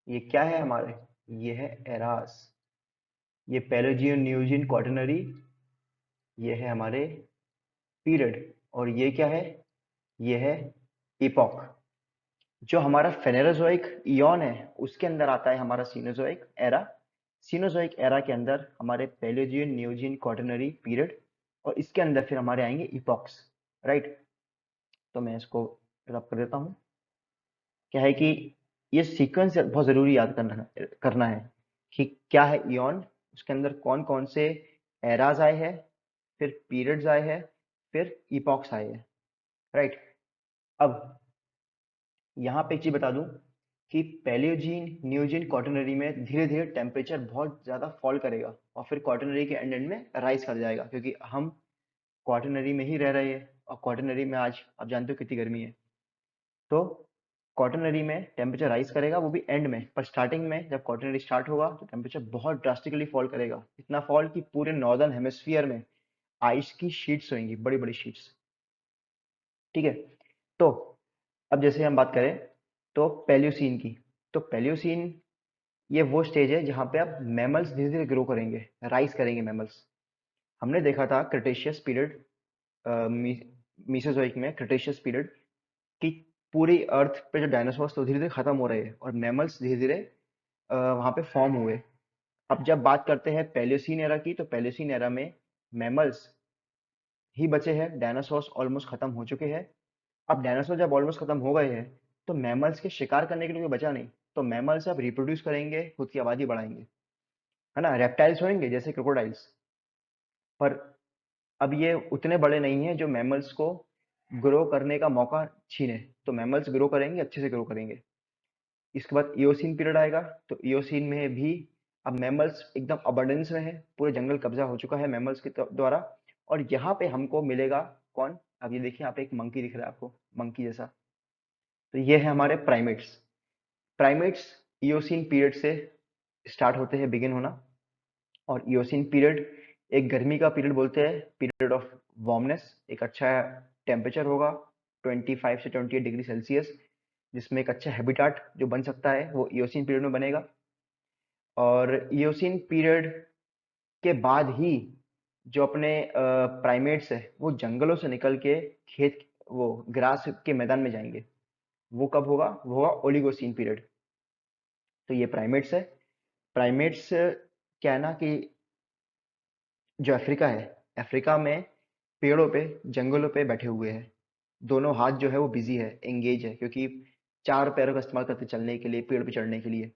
ये क्या है हमारे? ये है एरास। ये पैलेजियन, न्यूजियन, क्वाटरनरी, ये है हमारे पीरियड। और ये क्या है? ये है इपॉक। जो हमारा फेनेरोजोइक इयॉन है उसके अंदर आता है हमारा सीनोजोइक एरा। सीनोजोइक एरा के अंदर हमारे पैलेजियन, न्यूजियन, क्वाटरनरी पीरियड, और इसके अंदर फिर हमारे आएंगे इपॉक्स। राइट। तो मैं इसको रब कर देता हूँ। क्या है कि ये सीक्वेंस बहुत जरूरी याद करना है कि क्या है इयॉन, उसके अंदर कौन कौन से एराज आए हैं, फिर पीरियड्स आए हैं, फिर इपॉक्स आए हैं। राइट। अब यहाँ पे एक चीज बता दूं कि पैलियोजीन, न्यूजीन, क्वाटरनरी में धीरे धीरे टेम्परेचर बहुत ज्यादा फॉल करेगा और फिर क्वाटरनरी के एंड एंड में राइज कर जाएगा, क्योंकि हम क्वाटरनरी में ही रह रहे हैं और क्वाटरनरी में आज आप जानते हो कितनी गर्मी है। तो क्वाटरनरी में टेम्परेचर राइज करेगा, वो भी एंड में, पर स्टार्टिंग में जब क्वाटरनरी स्टार्ट होगा तो टेम्परेचर बहुत ड्रास्टिकली फॉल करेगा। इतना फॉल कि पूरे नॉर्दर्न हेमिस्फीयर में आइस की शीट्स होंगी, बड़ी बड़ी शीट्स। ठीक है। तो अब जैसे हम बात करें तो पैलियोसीन की, तो पैलियोसीन ये वो स्टेज है जहाँ पे अब मैमल्स धीरे धीरे ग्रो करेंगे, राइज करेंगे मैमल्स। हमने देखा था क्रिटेशियस पीरियड, मीसोजोइक में क्रिटेशियस पीरियड, कि पूरी अर्थ पे जो डायनासोर्स तो धीरे धीरे खत्म हो रहे हैं और मैमल्स धीरे धीरे वहाँ पे फॉर्म हुए। अब जब बात करते हैं पैलियोसीन एरा की, तो पैलियोसीन एरा में मैमल्स ही बचे हैं, डायनासोर्स ऑलमोस्ट खत्म हो चुके हैं। अब डायनासोर जब ऑलमोस्ट खत्म हो गए हैं तो मैमल्स के शिकार करने के लिए कोई बचा नहीं, तो मैमल्स अब रिप्रोड्यूस करेंगे, खुद की आबादी बढ़ाएंगे, है ना। रेप्टाइल्स होंगे जैसे क्रोकोडाइल्स, पर अब ये उतने बड़े नहीं हैं जो मैमल्स को ग्रो करने का मौका छीने। तो मैमल्स ग्रो करेंगे, अच्छे से ग्रो करेंगे। इसके बाद इयोसीन पीरियड आएगा, तो इयोसीन में भी अब मैमल्स एकदम अबंडेंस में है, पूरे जंगल कब्जा हो चुका है मैमल्स के द्वारा। और यहाँ पे हमको मिलेगा कौन? अब ये देखिए, यहाँ पे एक मंकी दिख रहा है आपको, मंकी जैसा। तो ये है हमारे प्राइमेट्स। प्राइमेट्स इयोसीन पीरियड से स्टार्ट होते हैं, बिगिन होना। और इयोसीन पीरियड एक गर्मी का पीरियड बोलते हैं, पीरियड ऑफ वार्मनेस। एक अच्छा टेम्परेचर होगा 25 से 28 डिग्री सेल्सियस, जिसमें एक अच्छा हैबिटाट जो बन सकता है वो इयोसीन पीरियड में बनेगा। और इयोसीन पीरियड के बाद ही जो अपने प्राइमेट्स है वो जंगलों से निकल के खेत, वो ग्रास के मैदान में जाएंगे। वो कब होगा? वो होगा ओलिगोसीन पीरियड। तो ये प्राइमेट्स है। प्राइमेट्स क्या है ना कि जो अफ्रीका है, अफ्रीका में पेड़ों पे, जंगलों पे बैठे हुए हैं। दोनों हाथ जो है वो बिजी है, एंगेज है, क्योंकि चार पैरों का इस्तेमाल करते चलने के लिए, पेड़ पे चढ़ने के लिए।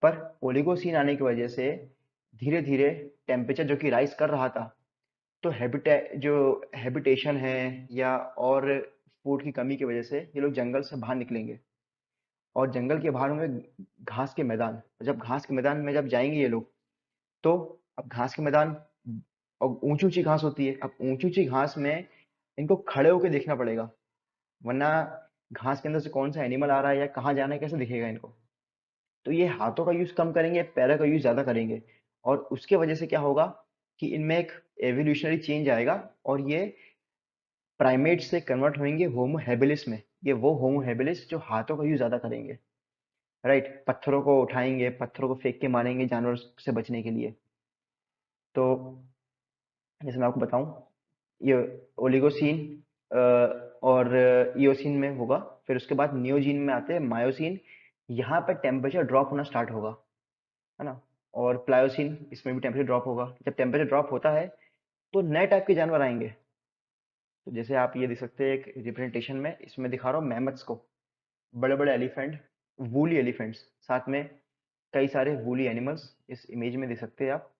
पर ओलिगोसीन आने की वजह से धीरे धीरे टेम्परेचर जो कि राइज कर रहा था, तो जो हैबिटेशन है या और फूड की कमी की वजह से ये लोग जंगल से बाहर निकलेंगे और जंगल के बाहर होंगे घास के मैदान। जब घास के मैदान में जब जाएंगे ये लोग, तो अब घास के मैदान और ऊंची ऊंची घास होती है। अब ऊंची ऊंची घास में इनको खड़े होकर देखना पड़ेगा, वरना घास के अंदर से कौन सा एनिमल आ रहा है या कहाँ जाना है कैसे दिखेगा इनको। तो ये हाथों का यूज कम करेंगे, पैरों का यूज ज्यादा करेंगे, और उसके वजह से क्या होगा कि इनमें एक एवोल्यूशनरी चेंज आएगा और ये प्राइमेट से कन्वर्ट होंगे होमो हैबिलिस में। ये वो होमो हैबिलिस जो हाथों का यूज ज्यादा करेंगे। राइट। पत्थरों को उठाएंगे, पत्थरों को फेंक के मारेंगे जानवर से बचने के लिए। तो जैसे मैं आपको बताऊं, ये ओलिगोसीन और इयोसीन में होगा। फिर उसके बाद नियोजीन में आते हैं मायोसीन। यहाँ पर टेम्परेचर ड्रॉप होना स्टार्ट होगा, है ना। और प्लायोसीन, इसमें भी टेम्परेचर ड्रॉप होगा। जब टेम्परेचर ड्रॉप होता है तो नए टाइप के जानवर आएंगे। तो जैसे आप ये देख सकते हैं एक रिप्रेजेंटेशन में, इसमें दिखा रहा हूँ मैमथ्स को, बड़े बड़े एलिफेंट, वूली एलिफेंट्स, साथ में कई सारे वूली एनिमल्स इस इमेज में देख सकते हैं आप।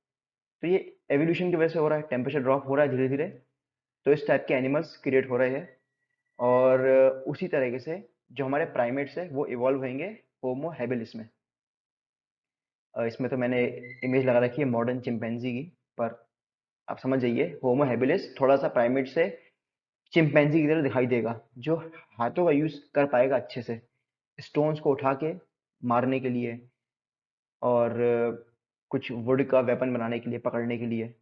तो ये एवोल्यूशन की वजह से हो रहा है, टेम्परेचर ड्रॉप हो रहा है धीरे धीरे, तो इस टाइप के एनिमल्स क्रिएट हो रहे हैं। और उसी तरीके से जो हमारे प्राइमेट्स है वो इवॉल्व होंगे होमो हैबिलिस में। इसमें तो मैंने इमेज लगा रखी है मॉडर्न चिंपैंजी की, पर आप समझ जाइए होमो हैबिलिस थोड़ा सा प्राइमेट से चिंपैंजी की तरह दिखाई देगा, जो हाथों का यूज कर पाएगा अच्छे से, स्टोन्स को उठा के मारने के लिए, और कुछ वुड का वेपन बनाने के लिए, पकड़ने के लिए।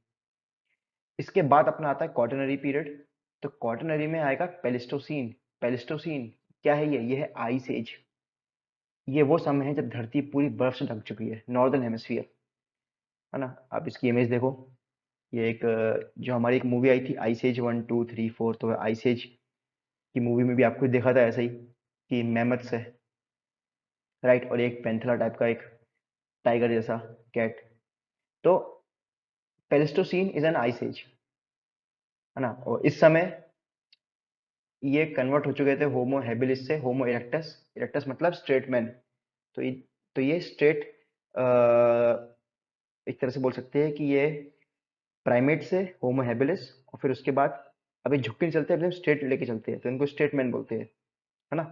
इसके बाद अपना आता है क्वाटरनरी पीरियड। तो क्वाटरनरी में आएगा पेलिस्टोसीन। पेलिस्टोसीन क्या है ये है आइस एज। ये वो समय है जब धरती पूरी बर्फ से ढक चुकी है, नॉर्दर्न हेमिस्फीयर, है ना। आप इसकी इमेज देखो। ये एक जो हमारी एक मूवी आई थी आइस एज 1 2 3 4, तो आइस एज की मूवी में भी आपको देखा था ऐसा ही कि मैमथ्स है, राइट, और एक पेंथेरा टाइप का एक टाइगर जैसा कैट। तो पेलिस्टोसीन इज एन आइस एज, है ना। और इस समय ये कन्वर्ट हो चुके थे होमो हेबिलिस से होमो इरेक्टस। इरेक्टस मतलब स्ट्रेट मैन। तो ये तो ये स्ट्रेट, एक तरह से बोल सकते हैं कि ये प्राइमेट से होमो हेबिलिस, और फिर उसके बाद अभी झुक के नहीं चलते, एकदम स्ट्रेट लेके चलते हैं, तो इनको स्ट्रेट मैन बोलते हैं, है ना।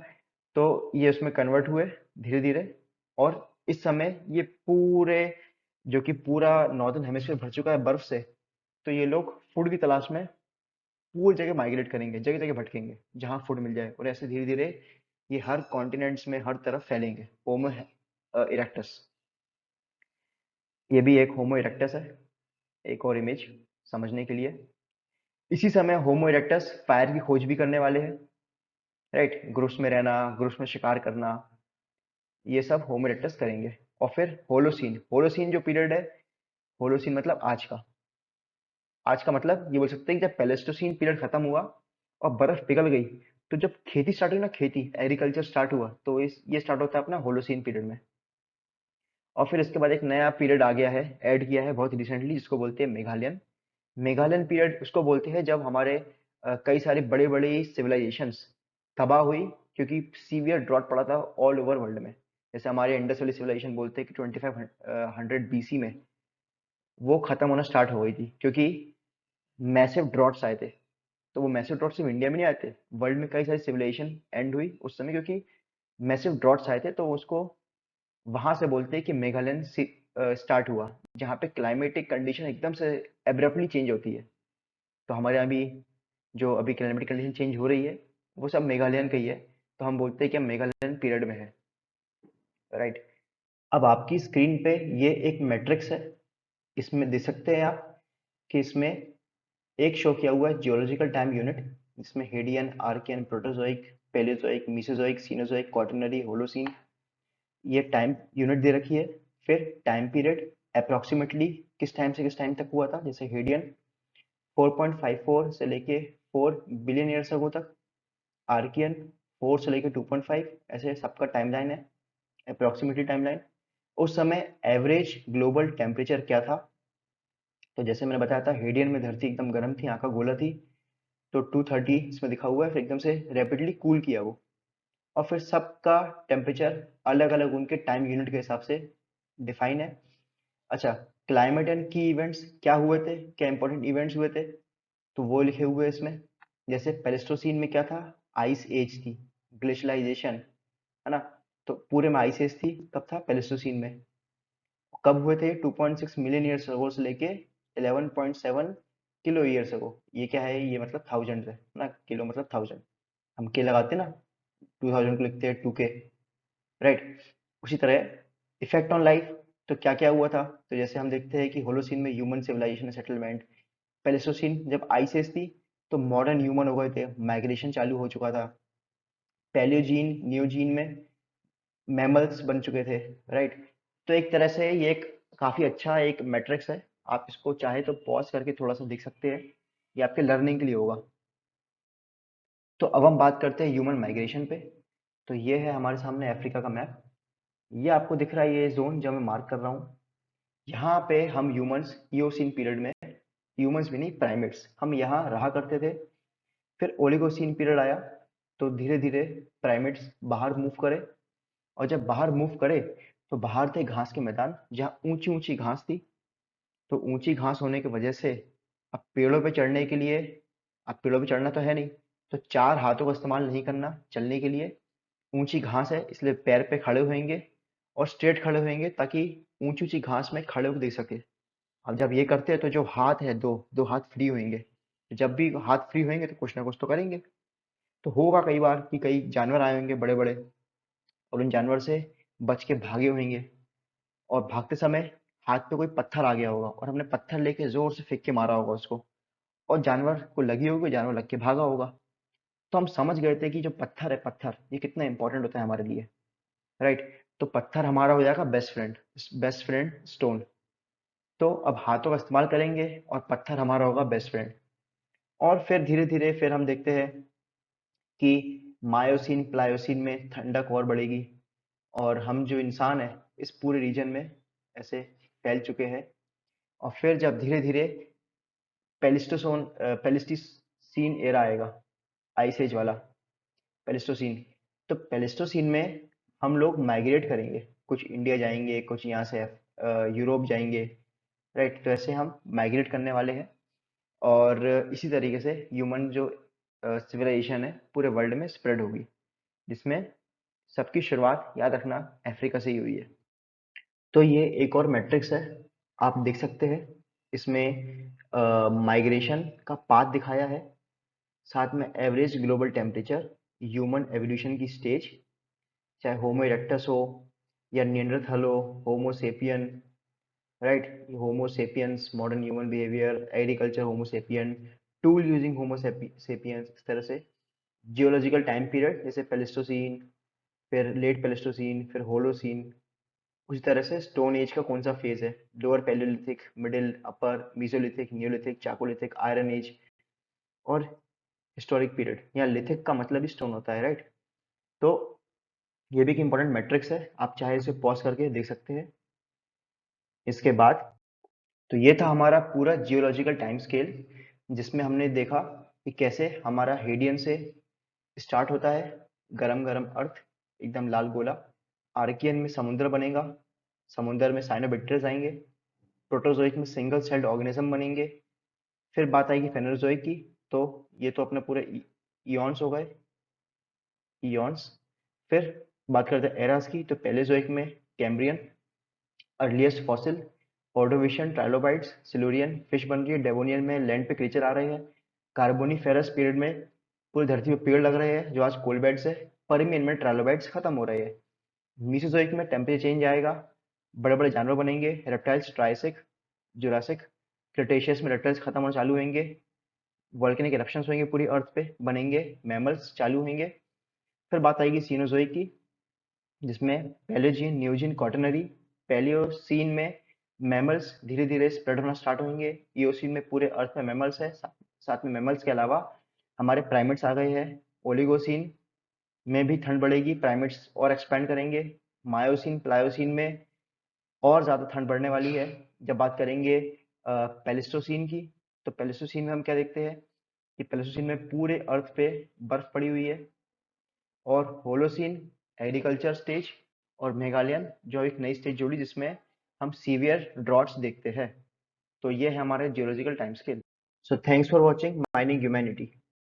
तो ये उसमें कन्वर्ट हुए धीरे धीरे, और इस समय ये पूरे, जो कि पूरा नॉर्दर्न हेमिस्फीयर भर चुका है बर्फ से, तो ये लोग फूड की तलाश में पूरी जगह माइग्रेट करेंगे, जगह जगह भटकेंगे जहाँ फूड मिल जाए, और ऐसे धीरे धीरे ये हर कॉन्टिनेंट्स में हर तरफ फैलेंगे। होमो इरेक्टस, ये भी एक होमो इरेक्टस है। एक और इमेज समझने के लिए, इसी समय होमो इरेक्टस फायर की खोज भी करने वाले हैं, राइट। ग्रुप्स में रहना, ग्रुप्स में शिकार करना, ये सब होमो इरेक्टस करेंगे। और फिर होलोसीन, होलोसीन जो पीरियड है, होलोसीन मतलब आज का मतलब ये बोल सकते हैं कि जब पेलेस्टोसीन पीरियड खत्म हुआ और बर्फ पिघल गई, तो जब खेती स्टार्ट हुई ना, खेती एग्रीकल्चर स्टार्ट हुआ, तो इस ये स्टार्ट होता है अपना होलोसीन पीरियड में। और फिर इसके बाद एक नया पीरियड आ गया है, ऐड किया है बहुत रिसेंटली, जिसको बोलते हैं मेघालयन। मेघालयन पीरियड उसको बोलते हैं जब हमारे कई सारी बड़ी बड़ी सिविलाइजेशंस तबाह हुई, क्योंकि सीवियर ड्रॉट पड़ा था ऑल ओवर वर्ल्ड में। जैसे हमारे इंडस वैली सिविलाइजेशन बोलते हैं कि 2500 बीसी में वो खत्म होना स्टार्ट हो गई थी, क्योंकि मैसिव ड्रॉट्स आए थे। तो वो मैसिव ड्रॉट सिर्फ इंडिया में नहीं आए थे, वर्ल्ड में कई सारी सिविलाइजेशन एंड हुई उस समय, क्योंकि मैसिव ड्रॉट्स आए थे। तो उसको वहां से बोलते हैं कि मेघालयन स्टार्ट हुआ, जहाँ पे क्लाइमेटिक कंडीशन एकदम से एब्रप्टली चेंज होती है। तो हमारे यहाँ भी जो अभी क्लाइमेटिक कंडीशन चेंज हो रही है, वो सब मेघालयन का ही है। तो हम बोलते हैं कि हम मेघालयन पीरियड में है, राइट। अब आपकी स्क्रीन पे ये एक मैट्रिक्स है, इसमें देख सकते हैं आप कि इसमें एक शो किया हुआ है जियोलॉजिकल टाइम यूनिट, जिसमें Hadean, Archean, Proterozoic, Paleozoic, Mesozoic, Cenozoic, Quaternary, Holocene, ये टाइम यूनिट दे रखी है। फिर टाइम पीरियड अप्रोक्सीमेटली किस टाइम से किस टाइम तक हुआ था, जैसे हेडियन 4.54 से लेके 4 बिलियन ईयर्स अगो तक, आर्कियन 4 से लेके 2.5, ऐसे सबका टाइमलाइन है, अप्रोक्सीमेटली टाइमलाइन। उस समय एवरेज ग्लोबल टेम्परेचर क्या था, तो जैसे मैंने बताया था हेडियन में धरती एकदम गर्म थी, आंखा गोला थी, तो 230 इसमें दिखा हुआ है, फिर एकदम से रैपिडली कूल किया वो। और फिर सबका टेम्परेचर अलग अलग उनके टाइम यूनिट के हिसाब से डिफाइन है। अच्छा, क्लाइमेट एंड की इवेंट्स क्या हुए थे, क्या इंपॉर्टेंट इवेंट्स हुए थे, तो वो लिखे हुए हैं इसमें। जैसे पेलेस्टोसीन में क्या था, आइस एज थी, ग्लेशियलाइजेशन, है ना। तो पूरे में आइस एज थी, कब था पेलेस्टोसीन में। कब हुए थे, 2.6 मिलियन ईयर्स अगो से लेके 11.7 किलो ईयर्स अगो। ये क्या है, ये मतलब थाउजेंड है ना, किलो मतलब थाउजेंड, हम के लगाते ना, 2000 को लिखते हैं 2K, राइट। उसी तरह इफेक्ट ऑन लाइफ, तो क्या क्या हुआ था, तो जैसे हम देखते हैं कि होलोसीन में ह्यूमन सिविलाइजेशन सेटलमेंट, पेलेस्टोसीन जब आइस एज थी तो मॉडर्न ह्यूमन हो गए थे, माइग्रेशन चालू हो चुका था। पैलियोजीन नियोजीन में मैमल्स बन चुके थे, राइट। तो एक तरह से ये एक काफी अच्छा एक मैट्रिक्स है, आप इसको चाहे तो पॉज करके थोड़ा सा देख सकते हैं, ये आपके लर्निंग के लिए होगा। तो अब हम बात करते हैं ह्यूमन माइग्रेशन पे। तो ये है हमारे सामने अफ्रीका का मैप। ये आपको दिख रहा है, ये जोन जो मैं मार्क कर रहा हूँ, यहाँ पे हम ह्यूमंस इयोसीन पीरियड में, ह्यूमंस भी नहीं प्राइमेट्स, हम यहाँ रहा करते थे। फिर ओलिगोसीन पीरियड आया, तो धीरे धीरे प्राइमेट्स बाहर मूव करे, और जब बाहर मूव करे तो बाहर थे घास के मैदान, जहाँ ऊंची ऊंची घास थी। तो ऊंची घास होने की वजह से अब पेड़ों पे चढ़ने के लिए, अब पेड़ों पे चढ़ना तो है नहीं, तो चार हाथों का इस्तेमाल नहीं करना चलने के लिए। ऊंची घास है इसलिए पैर पे खड़े होएंगे और स्ट्रेट खड़े होएंगे, ताकि ऊंची ऊंची घास में खड़े होकर देख सके। अब जब ये करते हैं तो जो हाथ है, दो दो हाथ फ्री होंगे, तो जब भी हाथ फ्री होंगे तो कुछ ना कुछ तो करेंगे। तो होगा कई बार कि कई जानवर आए होंगे बड़े बड़े, और उन जानवर से बच के भागे होंगे, और भागते समय हाथ पे कोई पत्थर आ गया होगा और हमने पत्थर लेके जोर से फेंक के मारा होगा उसको, और जानवर को लगी होगी, जानवर लग के भागा होगा। तो हम समझ गए थे कि जो पत्थर है, पत्थर ये कितना इंपॉर्टेंट होता है हमारे लिए, राइट? तो पत्थर हमारा हो जाएगा बेस्ट फ्रेंड स्टोन। तो अब हाथों का इस्तेमाल करेंगे और पत्थर हमारा होगा बेस्ट फ्रेंड। और फिर धीरे धीरे फिर हम देखते हैं कि मायोसिन प्लायोसिन में ठंडक और बढ़ेगी, और हम जो इंसान है इस पूरे रीजन में ऐसे फैल चुके हैं। और फिर जब धीरे धीरे पेलिस्टीसीन एरा आएगा, आइस एज वाला पेलिस्टोसीन। तो पेलिस्टोसीन में हम लोग माइग्रेट करेंगे, कुछ इंडिया जाएंगे, कुछ यहाँ से यूरोप जाएंगे, राइट? तो ऐसे हम माइग्रेट करने वाले हैं। और इसी तरीके से ह्यूमन जो सिविलाइजेशन है पूरे वर्ल्ड में स्प्रेड होगी, जिसमें सबकी शुरुआत याद रखना अफ्रीका से ही हुई है। तो ये एक और मैट्रिक्स है, आप देख सकते हैं इसमें माइग्रेशन का पाथ दिखाया है, साथ में average global temperature, human evolution की स्टेज, चाहे होमो इरेक्टस हो या निएंडरथल हो, Homo sapien, right? Homo sapiens, modern human behaviour, agriculture Homo sapien, tool using Homo sapiens, इस तरह से जियोलॉजिकल टाइम पीरियड जैसे पेलिस्टोसीन, फिर लेट पेलिस्टोसीन, फिर होलोसीन। उसी तरह से स्टोन एज का कौन सा फेज है, लोअर पैलियोलिथिक, मिडिल, अपर, मीसोलिथिक, नियोलिथिक, चाकोलिथिक, आयरन एज, और हिस्टोरिक पीरियड। यहाँ लिथिक का मतलब ही स्टोन होता है, राइट? तो ये भी एक इंपॉर्टेंट मैट्रिक्स है, आप चाहे इसे पॉज करके देख सकते हैं। इसके बाद तो ये था हमारा पूरा जियोलॉजिकल टाइम स्केल, जिसमें हमने देखा कि कैसे हमारा हेडियन से स्टार्ट होता है, गरम गरम अर्थ, एकदम लाल गोला। आर्कियन में समुद्र बनेगा, समुद्र में साइनोबैक्टीरिया आएंगे, प्रोटोजोइक में सिंगल सेल्ड ऑर्गेनिज्म बनेंगे। फिर बात आएगी फेनोजोइक की, तो ये तो अपने पूरे इयॉन्स हो गए, इयॉन्स। फिर बात करते हैं एरास की, तो पेलेजोइक में Cambrian, earliest fossil, Ordovician, trilobites, Silurian, fish बन रही है। डेवोनियन में लैंड पे क्रीचर आ रहे हैं। कार्बोनिफेरस पीरियड में पूरी धरती पे पेड़ लग रहे हैं जो आज कोल बेड्स है। पर्मियन में ट्राइलोबाइट्स खत्म हो रहे हैं। मीसोजोइक में टेम्परेचर चेंज आएगा, बड़े बड़े जानवर बनेंगे, रेप्टाइल्स, ट्राइसिक, जुरासिक। क्रिटेशियस में रेप्टाइल्स खत्म होना चालू होंगे, वोल्केनिक इरप्शंस होंगे पूरी अर्थ पे, बनेंगे मैमल्स चालू होंगे। फिर बात आएगी सीनोजोइक की, जिसमें पैलेजियन, न्यूजियन, क्वाटरनरी। पैलियोसीन में मैमल्स धीरे धीरे स्प्रेड होना स्टार्ट होंगे। इयोसीन में पूरे अर्थ में मैमल्स है, साथ में मैमल्स के अलावा हमारे प्राइमेट्स आ गए हैं। ओलिगोसीन में भी ठंड बढ़ेगी, प्राइमेट्स और एक्सपैंड करेंगे। मायोसिन प्लायोसिन में और ज़्यादा ठंड बढ़ने वाली है। जब बात करेंगे पेलिस्टोसीन की, तो पेलिस्टोसीन में हम क्या देखते हैं कि पेलिस्टोसीन में पूरे अर्थ पे बर्फ पड़ी हुई है। और होलोसीन एग्रीकल्चर स्टेज, और मेगालियन जो एक नई स्टेज जोड़ी जिसमें हम सीवियर ड्रॉट्स देखते हैं। तो ये है हमारे geological time scale. So thanks for watching mining humanity.